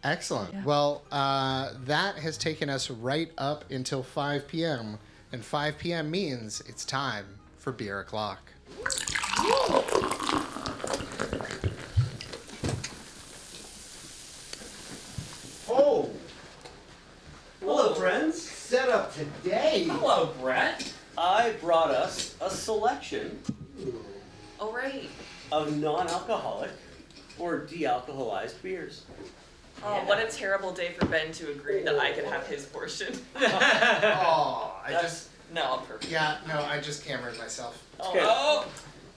Excellent. Yeah. Well, that has taken us right up until 5 p.m. And 5 p.m. means it's time for beer o'clock. Oh, Hello, friends. set up today. Hello, Brett. I brought us a selection Oh, right. of non-alcoholic or de-alcoholized beers. Oh, what a terrible day for Ben to agree that I could have his portion. Oh, No, I'm perfect. I just cambered myself. Okay. Oh,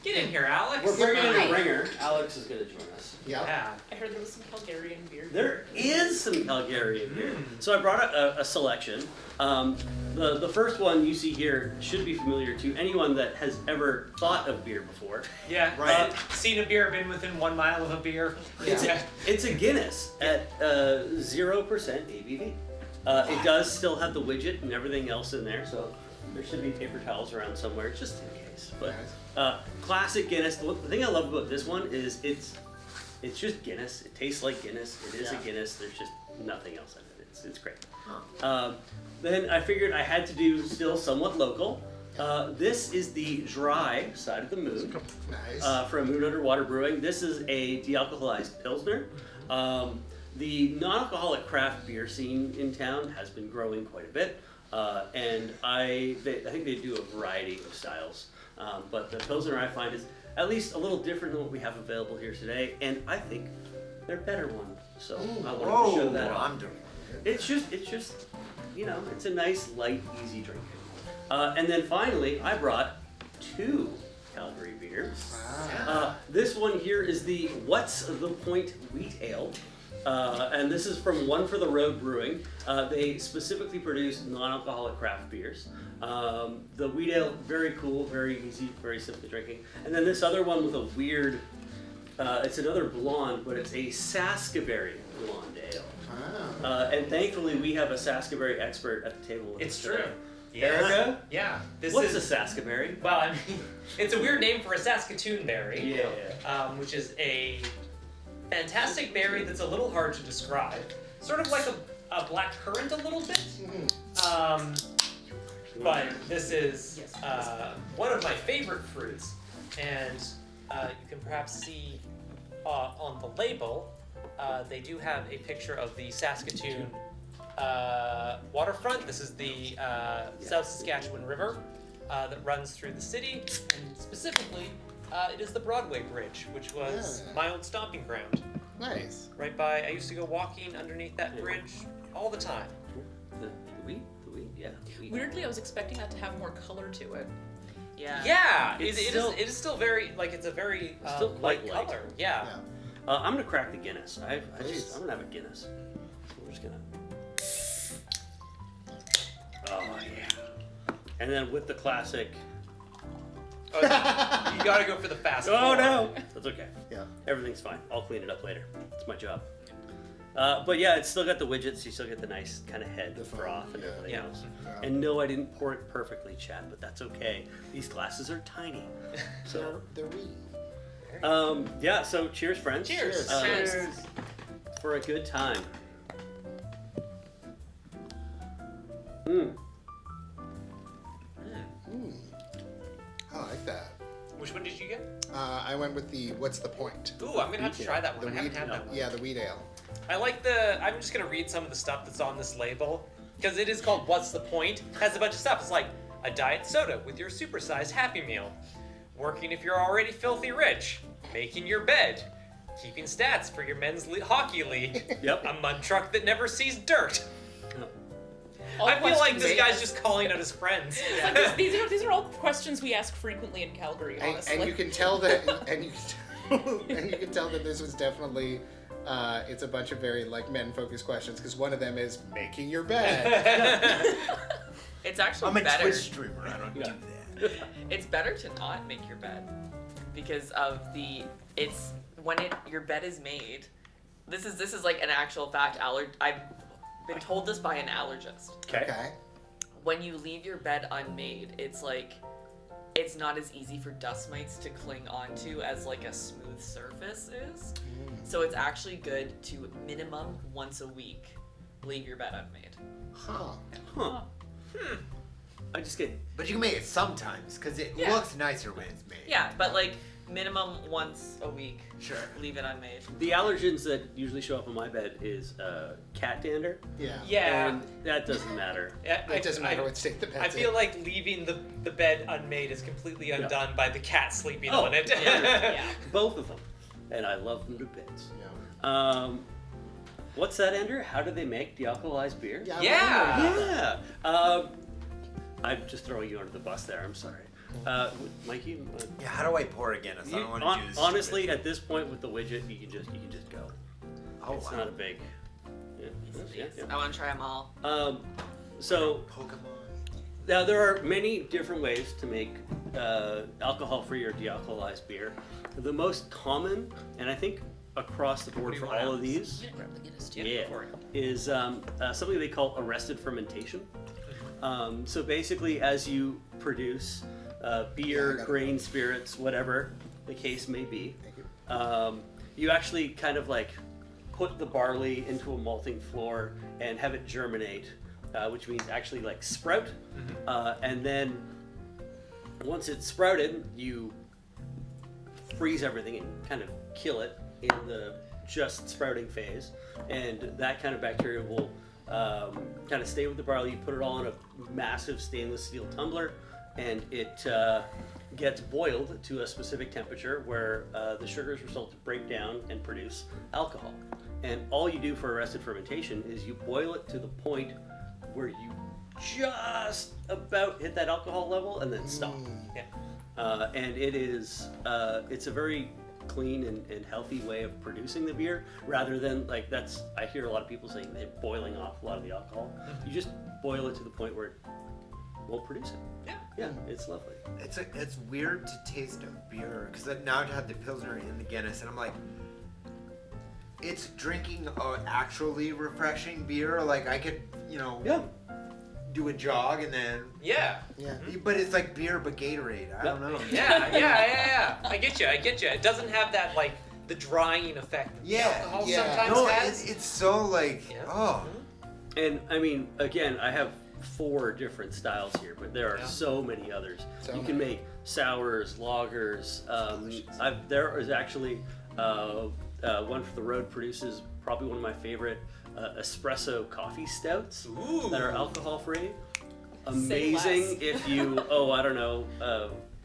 get in here, Alex. We're bringing in Hi. a ringer. Alex is going to join us. Yep. Yeah. I heard there was some Calgarian beer. There is some Calgarian beer. So I brought a selection. The first one you see here should be familiar to anyone that has ever thought of beer before. Yeah. Right. Seen a beer, been within 1 mile of a beer. It's a Guinness at 0% ABV. It does still have the widget and everything else in there, so there should be paper towels around somewhere just in case. But classic Guinness. The thing I love about this one is it's just Guinness. It tastes like Guinness. It is a Guinness. There's just nothing else in it. It's great. Then I figured I had to do still somewhat local. This is the dry side of the moon. Nice. From Moon Underwater Brewing. This is a dealcoholized Pilsner. The non-alcoholic craft beer scene in town has been growing quite a bit. And I think they do a variety of styles. But the Pilsner I find is at least a little different than what we have available here today. And I think they're better one. So I wanted to show that off. I'm doing It's just, it's a nice, light, easy drink. And then finally, I brought 2 Calgary beers. Wow. This one here is the What's the Point Wheat Ale. And this is from One for the Road Brewing. They specifically produce non-alcoholic craft beers. The wheat ale, very cool, very easy, very simple drinking. And then this other one with a weird, it's another blonde, but it's a Saskaberry blonde ale. Wow. And thankfully, we have a Saskaberry expert at the table with It's us true. today. Yeah. Erica? Yeah. What's a Saskaberry? Well, I mean, it's a weird name for a Saskatoon berry. Yeah. Which is a fantastic berry that's a little hard to describe. Sort of like a black currant a little bit. But this is one of my favorite fruits. And you can perhaps see on the label, they do have a picture of the Saskatoon waterfront. This is the South Saskatchewan River that runs through the city, and specifically, it is the Broadway Bridge, which was my old stomping ground. Nice. Right by, I used to go walking underneath that bridge all the time. The wheat, yeah. The wheat. Weirdly, I was expecting that to have more color to it. Yeah. Yeah, It's it still- is still very, like, it's a very still light quite light. color. Yeah. I'm gonna crack the Guinness. I'm Please. gonna have a Guinness. So we're just gonna. Oh yeah. And then with the classic. Oh, you gotta go for the fast. Oh forward. no! That's okay. Yeah. Everything's fine. I'll clean it up later. It's my job. But yeah, it's still got the widgets. You still get the nice kind of head, the The froth, foam, and yeah. everything Yeah. else. Yeah. And no, I didn't pour it perfectly, Chad, but that's okay. These glasses are tiny. So, They're wee. yeah. So cheers, friends. Cheers. Cheers. For a good time. Mm. I like that. Which one did you get? I went with the What's the Point? Ooh, I'm gonna have to try that one. I haven't had that one. Yeah, the wheat ale. I like I'm just gonna read some of the stuff that's on this label, because it is called What's the Point? It has a bunch of stuff. It's like a diet soda with your supersized Happy Meal, working if you're already filthy rich, making your bed, keeping stats for your men's hockey league, Yep. a mud truck that never sees dirt. All I feel like questions this we guy's ask. just calling out his friends. Like, these are all questions we ask frequently in Calgary, honestly. And you can tell that, and you can tell that this was definitely, it's a bunch of very like men-focused questions because one of them is making your bed. It's actually I'm a better. Twitch streamer. I don't do that. It's better to not make your bed because of your bed is made. This is like an actual fact. I've been told this by an allergist. Okay. When you leave your bed unmade, it's not as easy for dust mites to cling onto as like a smooth surface is. So it's actually good to minimum once a week leave your bed unmade. Huh. Huh. I just get. But you can make it sometimes because it Yeah. looks nicer when it's made. Yeah, but like minimum once a week. Sure. Leave it unmade. The allergens that usually show up on my bed is cat dander. Yeah. Yeah. And that doesn't matter. It doesn't matter what state the I pet's feel in. like leaving the bed unmade is completely undone by the cat sleeping on it. Yeah. Both of them. And I love them to bits. Yeah. What's that, Andrew? How do they make dealcoholized beer? Yeah. I Yeah. wonder. Yeah. I'm just throwing you under the bus there. I'm sorry. Mikey? Yeah, how do I pour a Guinness? I don't want to do this. Honestly, at this point with the widget, you can just go. Oh, It's wow. not a big. Yeah. I want to try them all. So Pokemon. now there are many different ways to make alcohol-free or dealcoholized beer. The most common, and I think across the board for all of these, is something they call arrested fermentation. So basically, as you produce beer, grain, spirits, whatever the case may be, Thank you. you actually kind of like put the barley into a malting floor and have it germinate, which means actually like sprout. And then once it's sprouted, you freeze everything and kind of kill it in the just sprouting phase. And that kind of bacteria will kind of stay with the barley. You put it all in a massive stainless steel tumbler, and it gets boiled to a specific temperature where the sugars result to break down and produce alcohol. And all you do for arrested fermentation is you boil it to the point where you just about hit that alcohol level and then stop. Yeah. And it is it's a very clean and healthy way of producing the beer, rather than like I hear a lot of people saying they're boiling off a lot of the alcohol. You just boil it to the point where it won't produce it. Yeah, it's lovely. It's weird to taste a beer because now I've had the Pilsner and the Guinness, and I'm like, it's drinking a actually refreshing beer. Like I could, do a jog and then. Yeah. Yeah. But it's like beer but Gatorade. I don't know. Yeah. I get you. It doesn't have that like the drying effect that Yeah. alcohol Yeah. sometimes No, has. it's so like oh. And I mean, again, I have 4 different styles here, but there are Yeah. so many others. So You can many. make sours, lagers. There is actually one for the road produces probably one of my favorite espresso coffee stouts Ooh. that are alcohol free. Say Amazing less. if you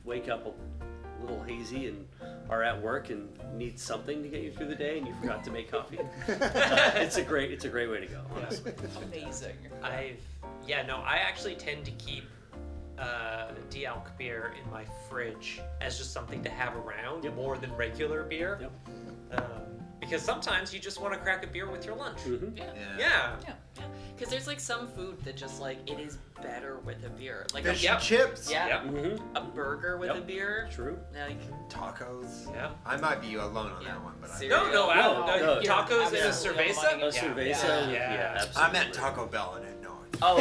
wake up a little hazy and are at work and need something to get you through the day and you forgot to make coffee. It's a great way to go, honestly. Amazing. I actually tend to keep de-alc beer in my fridge as just something to have around more than regular beer. Yep. Because sometimes you just want to crack a beer with your lunch. Mhm. Yeah. Because there's like some food that just like it is better with a beer. Like Fish a, and chips. yeah, Yep. Mhm. a burger with Yep. a beer. True. Like Tacos. Yeah. I might be alone on Yeah. that one, but Seriously. No, No, tacos and a absolutely cerveza. no A cerveza, Yeah. absolutely. I meant Taco Bell in it. No. oh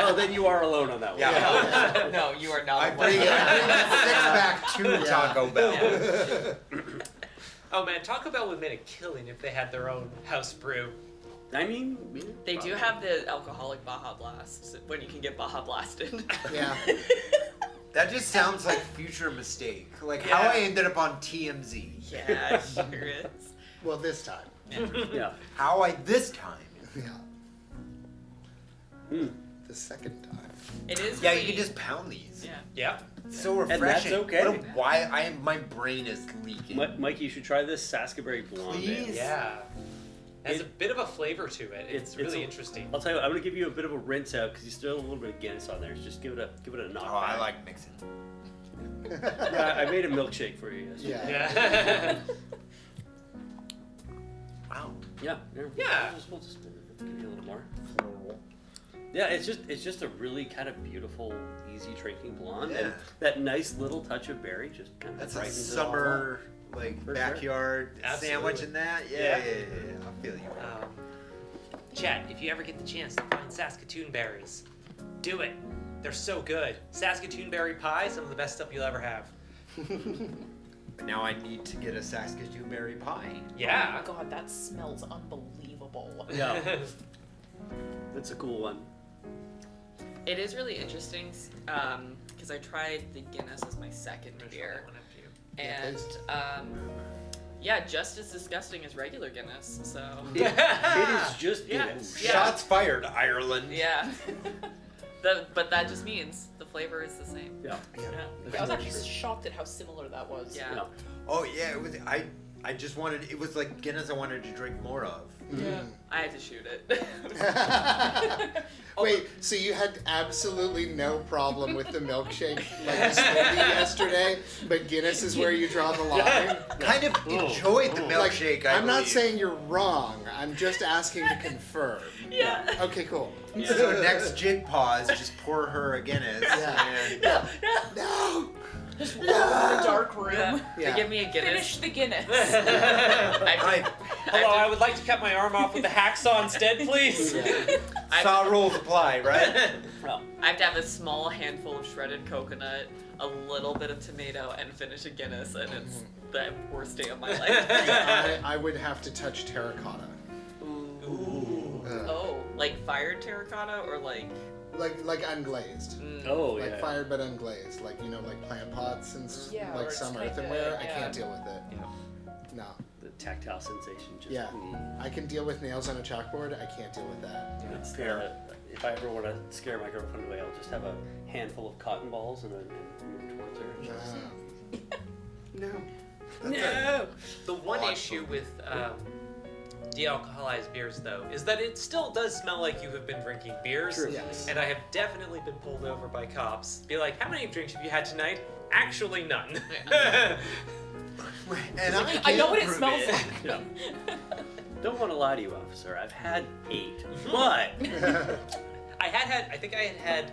Oh, then you are alone on that one. Yeah. no, you are not. I bring a 6-pack to Taco Bell. Oh man, Taco Bell would make a killing if they had their own house brew. I mean, They do have the alcoholic Baja Blast when you can get Baja blasted. Yeah. That just sounds like future mistake. Like Yeah. how I ended up on TMZ. Yeah, sure is. Well, this time. yeah. How I this time. Yeah. Mm. The second time. It is. Yeah, really, you can just pound these. Yeah. Yeah. It's so And that's refreshing. okay. What a- why my brain is leaking. Mike, you should try this Saskaberry blonde. Please? Yeah. Has a It- bit of a flavor to it. It's really a- interesting. I'll tell you what, I'm gonna give you a bit of a rinse out because you still have a little bit of Guinness on there. So just give it a knock. Oh, I like mixing. Yeah, I made a milkshake for you yesterday. Yeah. Yeah. Wow. Yeah. Yeah. We'll just give you a little more. Yeah, it's just a really kind of beautiful, easy drinking blonde, and Yeah. that nice little touch of berry just kind of That's a brightens it all summer like For sure. backyard Absolutely. sandwich in that. Yeah. Yeah. I feel you. Chat, if you ever get the chance to find Saskatoon berries, do it. They're so good. Saskatoon berry pie, some of the best stuff you'll ever have. Now I need to get a Saskaberry pie. Yeah. Oh God, that smells unbelievable. Yeah. That's a cool one. It is really interesting because I tried the Guinness as my second beer, and yeah, just as disgusting as regular Guinness. So It is just Yeah. Guinness. Yeah. Shots fired, Ireland. yeah, but that just means the flavor is the same. Yeah. Yeah, I was actually shocked at how similar that was. yeah. Yeah. Oh yeah, it was. I just wanted. It was like Guinness. I wanted to drink more of. Yeah. I had to shoot it. Wait, so you had absolutely no problem with the milkshake like the smoothie yesterday, but Guinness is where you draw the line? Kind of enjoyed the Like, milkshake. I'm not believe. saying you're wrong. I'm just asking to confirm. Yeah. Okay, cool. So next jig pause, just pour her a Guinness. Yeah. And Yeah. No. Just walk in the dark room. Yeah. Yeah. They give me a Guinness. Finish the Guinness. I Hello, I would like to cut my arm off with a hacksaw instead, please. saw rules apply, right? Well, I have to have a small handful of shredded coconut, a little bit of tomato, and finish a Guinness, and it's the worst day of my life. I would have to touch terracotta. Ooh. Ugh. Oh, like fired terracotta or like? Like unglazed. oh Like yeah. fired but unglazed. Like, you know, like plant pots and Yeah, or like it's some kinda- earthenware. I yeah. can't deal with it. No. The tactile sensation just. Yeah. I can deal with nails on a chalkboard. I can't deal with that. It's Fair. if I ever want to scare my girlfriend away, I'll just have a handful of cotton balls and move towards her. And she'll No. No. The one Odd issue with dealcoholized beers, though, is that it still does smell like you have been drinking beers. True. Yes. And I have definitely been pulled over by cops. Be like, how many drinks have you had tonight? Actually, none. And I know what it can't smells prove like. Yeah. Don't want to lie to you, officer. I've had 8, but I think I had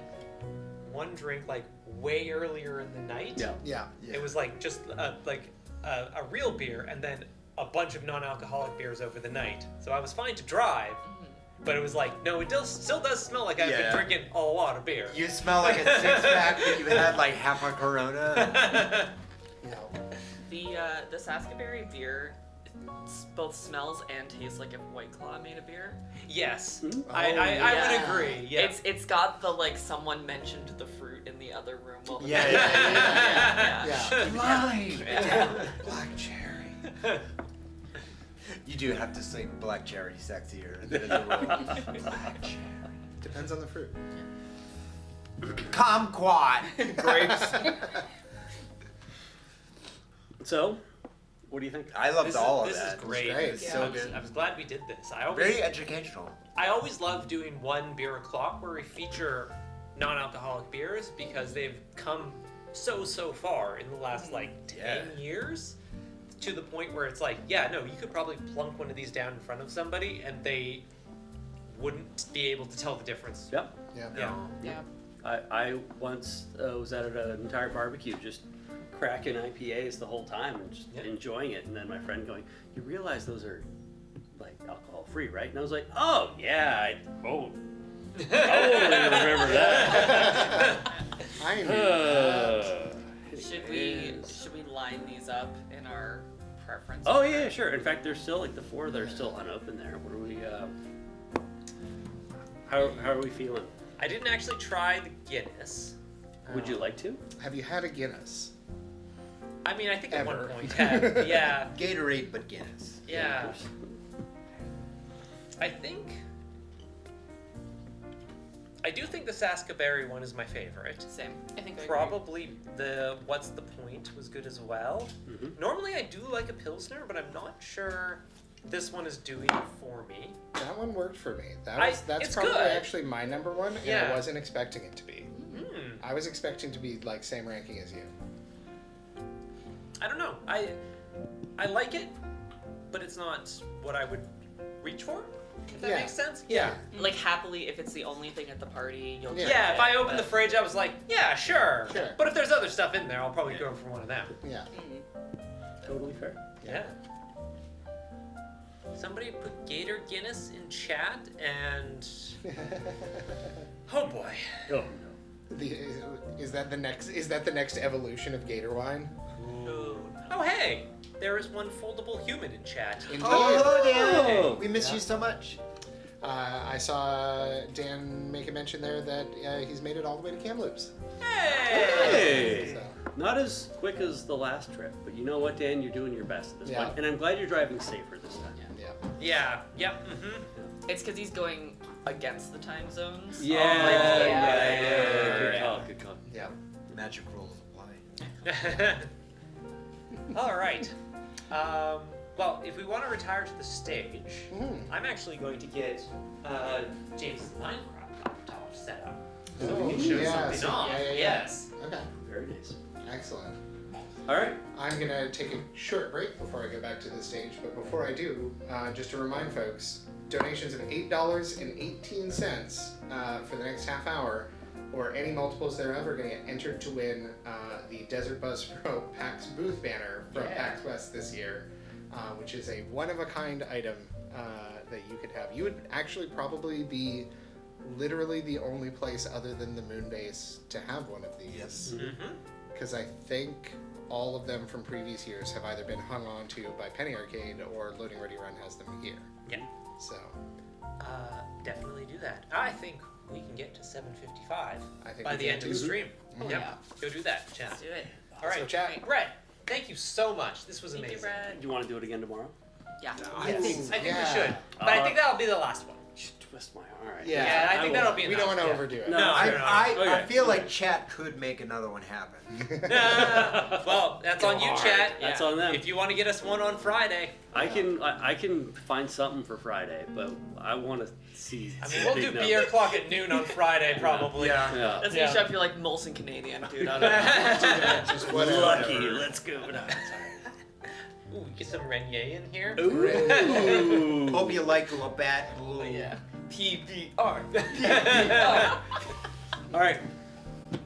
one drink like way earlier in the night. yeah. Yeah. It was like just a real beer and then a bunch of non-alcoholic beers over the night. So I was fine to drive, but it was like, no, it still does smell like I've been Yeah. drinking a lot of beer. You smell like a six-pack, but you had like half a Corona. Yeah. The Saskaberry beer both smells and tastes like if White Claw made a beer. Yes, Mhm. I yeah. would agree. Yeah. It's got the like someone mentioned the fruit in the other room. While the Yeah, beer- yeah, yeah. Lime. Yeah. Black cherry. You do have to sing Black Cherry sexier than the role. Black cherry. Depends on the fruit. Kumquat. Grapes. So, what do you think? I loved all of this that. is great. great. This is Yeah. so So good. good. I was glad we did this. Very educational. I always love doing one beer o'clock where we feature non-alcoholic beers because they've come so far in the last like 10 years to the point where it's like, yeah, no, you could probably plunk one of these down in front of somebody and they wouldn't be able to tell the difference. Yep. Yeah. Yeah. Yeah. I once was at an entire barbecue just cracking IPAs the whole time and just Yeah. enjoying it. And then my friend going, "You realize those are like alcohol free, right?" And I was like, "Oh yeah, I totally remember that." I knew that. Should we line these up in our preference? Oh order? yeah, sure. In fact, there's still like the 4 that are still unopened there. What are we? How are we feeling? I didn't actually try the Guinness. Would you like to? Have you had a Guinness? I mean, I think at Ever. one point had. Yeah. Gatorade, but Guinness. Yeah. I do think the Saskaberry one is my favorite. Same. I think I agree. Probably the What's the Point was good as well. Mhm. Normally I do like a Pilsner, but I'm not sure this one is doing it for me. That one worked for me. That's it's probably good. actually my number one, and Yeah. I wasn't expecting it to be. Hmm. I was expecting to be like same ranking as you. I don't know. I like it, but it's not what I would reach for. If that Yeah. makes sense. Yeah. Like happily, if it's the only thing at the party, you'll. Yeah. drink Yeah, it, if I open the but- fridge, I was like, yeah, sure. Sure. But if there's other stuff in there, I'll probably go for one of them. Yeah. Totally fair. Yeah. Somebody put Gator Guinness in chat, and oh boy. Oh no. Is that the next evolution of Gator wine? I oh hey, there is one foldable human in chat. Indeed. Oh, Dan! Oh. We miss Yeah. you so much. I saw Dan make a mention there that he's made it all the way to Kamloops. Hey! So, Not as quick as the last trip, but you know what, Dan? You're doing your best at this Yeah. point. And I'm glad you're driving safer this time. yeah. Yeah. Yep. Mm-hmm. It's because he's going against the time zones. Yeah, yeah. Good call, good call. Yeah. Magic rules apply. All right. Well, if we want to retire to the stage, I'm actually going to get James' Minecraft laptop set up. So we can show yeah, something off. yeah. Yes. Okay. Very nice. Excellent. All right. I'm gonna take a short break before I go back to the stage, but before I do, just to remind folks, donations of $8.18 for the next half hour, or any multiples thereof, are gonna get entered to win the Desert Buzz Pro PAX booth banner from PAX West this year, which is a one-of-a-kind item that you could have. You would actually probably be literally the only place other than the Moonbase to have one of these. Yes. Mm-hmm. Because I think all of them from previous years have either been hung on to by Penny Arcade or Loading Ready Run has them here. Yeah. So Definitely do that. I think we can get to 7:55 I think by we the can end of too. the stream. Mhm. Yep. Go do that, chat. Let's do it. All right, So chat. Brett, thank you so much. This was Thank amazing. you, Brad. Do you want to do it again tomorrow? Yeah. I think I think Yeah. we should, but I think that'll be the last one. You should twist my arm. All right. Yeah. Yeah, I think that'll be We enough. don't want to yeah. overdo it. No. I Okay. feel like chat could make another one happen. Well, that's on you, chat. That's on them. If you want to get us one on Friday, I can find something for Friday, but I want to see. I mean, we'll big do numbers. beer clock at noon on Friday, probably. Yeah. Yeah. That's Yeah. when you show up, you're like Molson Canadian, dude. I don't know. Just whatever. Lucky. Let's go. No, Ooh, get some Renier in here. Ooh. Hope you like Labatt Blue. Oh, yeah. PBR. All right.